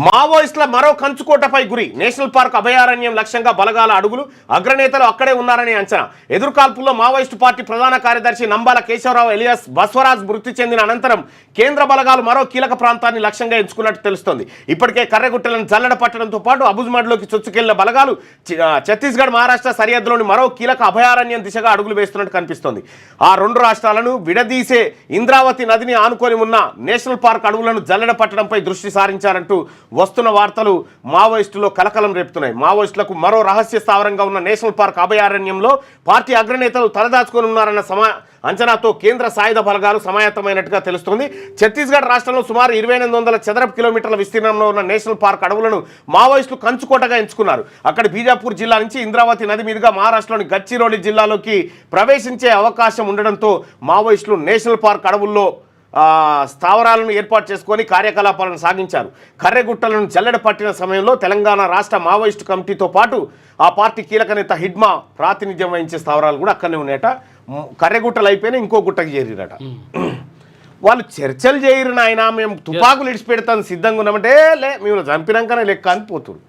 మావోయిస్టుల మరో కంచుకోటపై గురి. నేషనల్ పార్క్ అభయారణ్యం లక్ష్యంగా బలగాల అడుగులు. అగ్రనేతలు అక్కడే ఉన్నారని అంచనా. ఎదురుకాల్పుల్లో మావోయిస్టు పార్టీ ప్రధాన కార్యదర్శి నంబాల కేశవరావు ఎలియాస్ బస్వరాజ్ మృతి చెందిన అనంతరం కేంద్ర బలగాలు మరో కీలక ప్రాంతాన్ని లక్ష్యంగా ఎంచుకున్నట్టు తెలుస్తోంది. ఇప్పటికే కర్రెగుట్టలను జల్లెడ పట్టడంతో పాటు అబుజ్మడ్లోకి చొచ్చుకెళ్లిన బలగాలు ఛత్తీస్గఢ్ మహారాష్ట్ర సరిహద్దులోని మరో కీలక అభయారణ్యం దిశగా అడుగులు వేస్తున్నట్టు కనిపిస్తోంది. ఆ రెండు రాష్ట్రాలను విడదీసే ఇంద్రావతి నదిని ఆనుకొని ఉన్న నేషనల్ పార్క్ అడవులను జల్లెడ పట్టడంపై దృష్టి సారించారంటూ వస్తున్న వార్తలు మావోయిస్టులో కలకలం రేపుతున్నాయి. మావోయిస్టులకు మరో రహస్య స్థావరంగా ఉన్న నేషనల్ పార్క్ అభయారణ్యంలో పార్టీ అగ్రనేతలు తలదాచుకొని ఉన్నారన్న అంచనాతో కేంద్ర సాయుధ బలగాలు సమాయత్తమైనట్టుగా తెలుస్తోంది. ఛత్తీస్గఢ్ రాష్ట్రంలో సుమారు 2800 చదరపు కిలోమీటర్ల విస్తీర్ణంలో ఉన్న నేషనల్ పార్క్ అడవులను మావోయిస్టులు కంచుకోటగా ఎంచుకున్నారు. అక్కడ బీజాపూర్ జిల్లా నుంచి ఇంద్రావతి నది మీదుగా మహారాష్ట్రలోని గచ్చిరోలి జిల్లాలోకి ప్రవేశించే అవకాశం ఉండడంతో మావోయిస్టులు నేషనల్ పార్క్ అడవుల్లో స్థావరాలను ఏర్పాటు చేసుకొని కార్యకలాపాలను సాగించారు. కర్రెగుట్టలను జల్లెడ పట్టిన సమయంలో తెలంగాణ రాష్ట్ర మావోయిస్టు కమిటీతో పాటు ఆ పార్టీ కీలక నేత హిడ్మా ప్రాతినిధ్యం వహించే స్థావరాలు కూడా అక్కడనే ఉన్నాయట. కర్రెగుట్టలు అయిపోయినా ఇంకో గుట్టకి చేరిరట. వాళ్ళు చర్చలు చేయరు నాయన, మేము తుపాకులు ఇడిచిపెడతాను సిద్ధంగా ఉన్నామంటే లే మేము చంపినాకనే లెక్క అని పోతురు.